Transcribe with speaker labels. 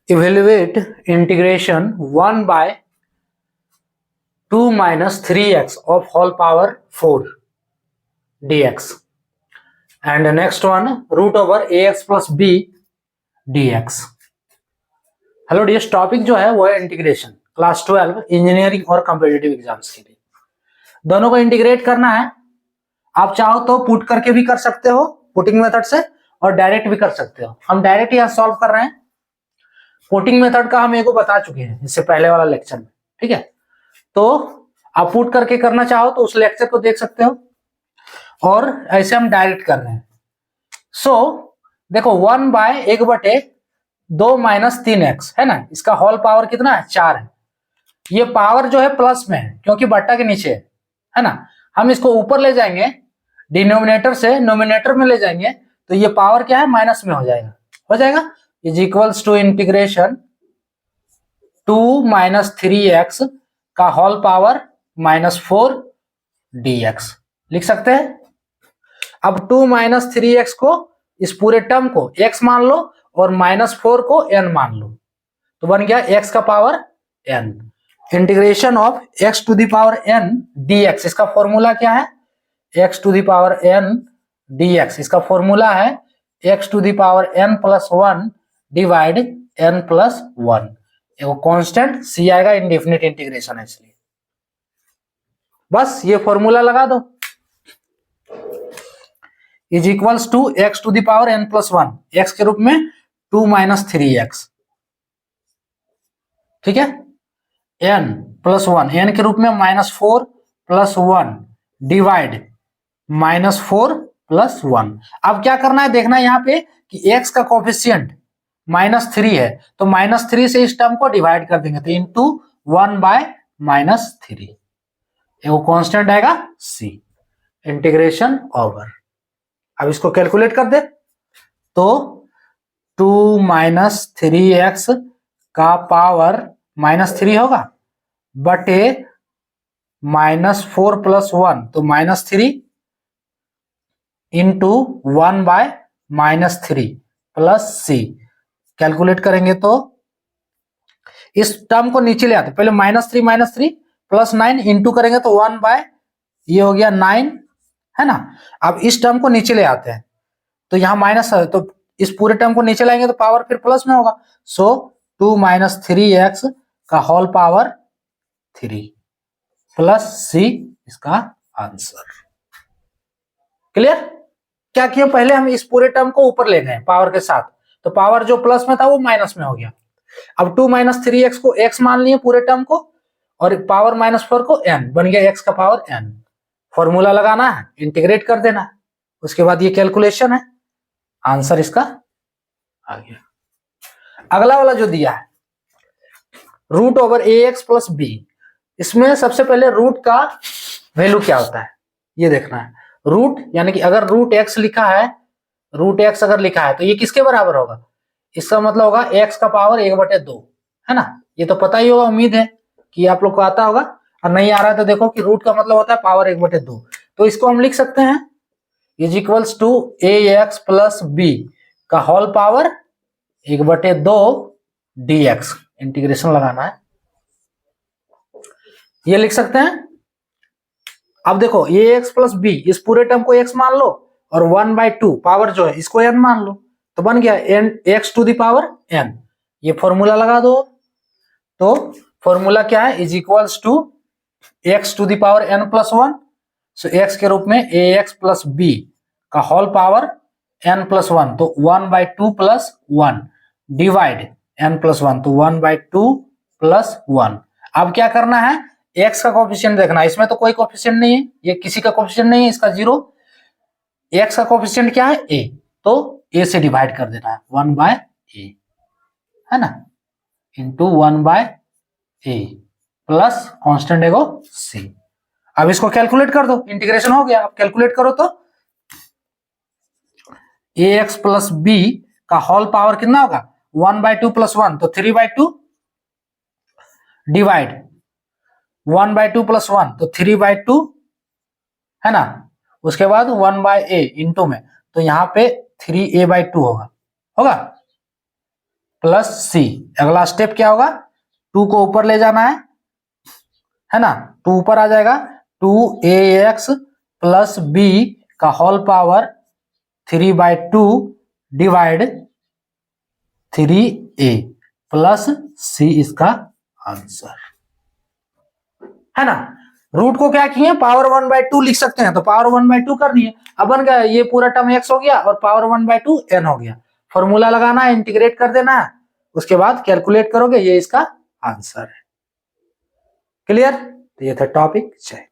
Speaker 1: Evaluate integration 1 by 2 minus 3x of whole power 4 dx and the next one root over ax plus b dx. Hello dear, topic जो है वो है integration, class 12 engineering और competitive exams के लिए। दोनों को इंटीग्रेट करना है। आप चाहो तो पुट करके भी कर सकते हो पुटिंग मेथड से, और डायरेक्ट भी कर सकते हो। हम डायरेक्ट यहाँ सॉल्व कर रहे हैं। पुटिंग मेथड का हम एक बता चुके हैं इससे पहले वाला लेक्चर में, ठीक है। तो आप पुट करके करना चाहो तो उस लेक्चर को देख सकते हो, और ऐसे हम डायरेक्ट कर रहे हैं। सो देखो 1 बाय 1/2 माइनस 3x है ना, इसका होल पावर कितना है, 4 है। ये पावर जो है प्लस में है क्योंकि बट्टा के नीचे है ना। हम इसको ऊपर ले जाएंगे, डिनोमिनेटर से नोमिनेटर में ले जाएंगे, तो ये पावर क्या है, माइनस में हो जाएगा is equals to integration 2 minus 3x का होल पावर -4 dx लिख सकते हैं। अब 2 माइनस 3x को, इस पूरे टर्म को x मान लो और -4 को n मान लो, तो बन गया x का power n। Integration of x to the power n dx, इसका फॉर्मूला क्या है, x to the power n dx, इसका फॉर्मूला है x to the power n plus 1 divide n plus 1। वो कांस्टेंट c आएगा, इंडेफिनिट इंटीग्रेशन है इसलिए बस ये फॉर्मूला लगा दो। Is equals to x to the power n plus 1, x के रूप में 2 माइनस 3x, ठीक है, n प्लस 1, n के रूप में -4 प्लस 1 डिवाइड -4 प्लस 1। अब क्या करना है, देखना है यहाँ पे कि x का कोफिशिएंट -3 है, तो -3 से इस टर्म को डिवाइड कर देंगे, तो इंटू 1 बाय -3, वो कांस्टेंट आएगा c। Integration over. अब इसको कैलकुलेट कर दे तो 2 माइनस 3x का पावर -3 होगा बटे -4 प्लस 1, तो -3 into 1 by -3 plus c। Calculate करेंगे तो इस टर्म को नीचे ले आते, पहले -3 प्लस 9 इंटू करेंगे तो 1 बाय, ये हो गया 9 है ना। अब इस टर्म को नीचे ले आते हैं, तो यहाँ माइनस है, तो इस पूरे टर्म को नीचे लाएंगे तो पावर फिर प्लस में होगा। सो 2 माइनस 3x का होल पावर 3 प्लस c, इसका आंसर। क्लियर? क्या किया, पहले हम इस पूरे टर्म को ऊपर ले गए पावर के साथ, तो पावर जो प्लस में था वो माइनस में हो गया। अब 2 माइनस 3x को x मान लिए पूरे टर्म को, और पावर -4 को n, बन गया x का पावर n। फॉर्मूला लगाना है, इंटीग्रेट कर देना है, उसके बाद ये कैलकुलेशन है, आंसर इसका आ गया। अगला वाला जो दिया है root over ax plus b, इसमें सबसे पहले रूट का वैल्यू क्या होता है ये देखना है। रूट यानी कि अगर रूट x लिखा है, रूट x अगर लिखा है तो ये किसके बराबर होगा, इसका मतलब होगा x का पावर 1/2 है ना। ये तो पता ही होगा, उम्मीद है कि आप लोग को आता होगा, और नहीं आ रहा है तो देखो कि रूट का मतलब होता है पावर 1/2। तो इसको हम लिख सकते हैं is equals to ax plus b का होल पावर 1/2 dx। इंटीग्रेशन लगाना है, ये लिख सकते हैं। अब देखो ये x प्लस b, इस पूरे टर्म को x मान लो, और 1/2 पावर जो है इसको n मान लो, तो बन गया n x to the power n। ये फॉर्मूला लगा दो, तो फॉर्मूला क्या है, is equals to x to the power n plus 1, so x के रूप में ax प्लस b का होल पावर n प्लस 1, तो 1/2 प्लस 1 डिवाइड n प्लस 1, तो 1/2 प्लस 1। अब क्या करना है, x का कोफिशिएंट देखना है, इसमें तो कोई कोफिशिएंट नहीं है, ये किसी का कोफिशिएंट नहीं है, इसका 0। x का कोफिशिएंट क्या है, a, तो a से डिवाइड कर देना है 1/a है ना, इंटू 1/a प्लस कांस्टेंट है वो c। अब इसको कैलकुलेट कर दो, इंटीग्रेशन हो गया। अब कैलकुलेट करो तो ax प्लस b का होल पावर कितना होगा, 1/2 प्लस 1, तो 3/2 डिवाइड 1/2 प्लस 1, तो 3/2 है ना। उसके बाद 1/a इंटू में, तो यहाँ पे 3a/2 होगा। प्लस सी। अगला स्टेप क्या होगा, 2 को ऊपर ले जाना है ना, 2 ऊपर आ जाएगा, 2ax प्लस बी का whole power 3/2 divide 3a plus C इसका आंसर है ना। रूट को क्या किए, पावर 1/2 लिख सकते हैं, तो पावर 1/2 करनी है। अब बन गया ये पूरा टर्म x हो गया और पावर 1/2 n हो गया। फॉर्मूला लगाना है, इंटीग्रेट कर देना है, उसके बाद कैलकुलेट करोगे, ये इसका आंसर है। क्लियर? तो ये था टॉपिक। जय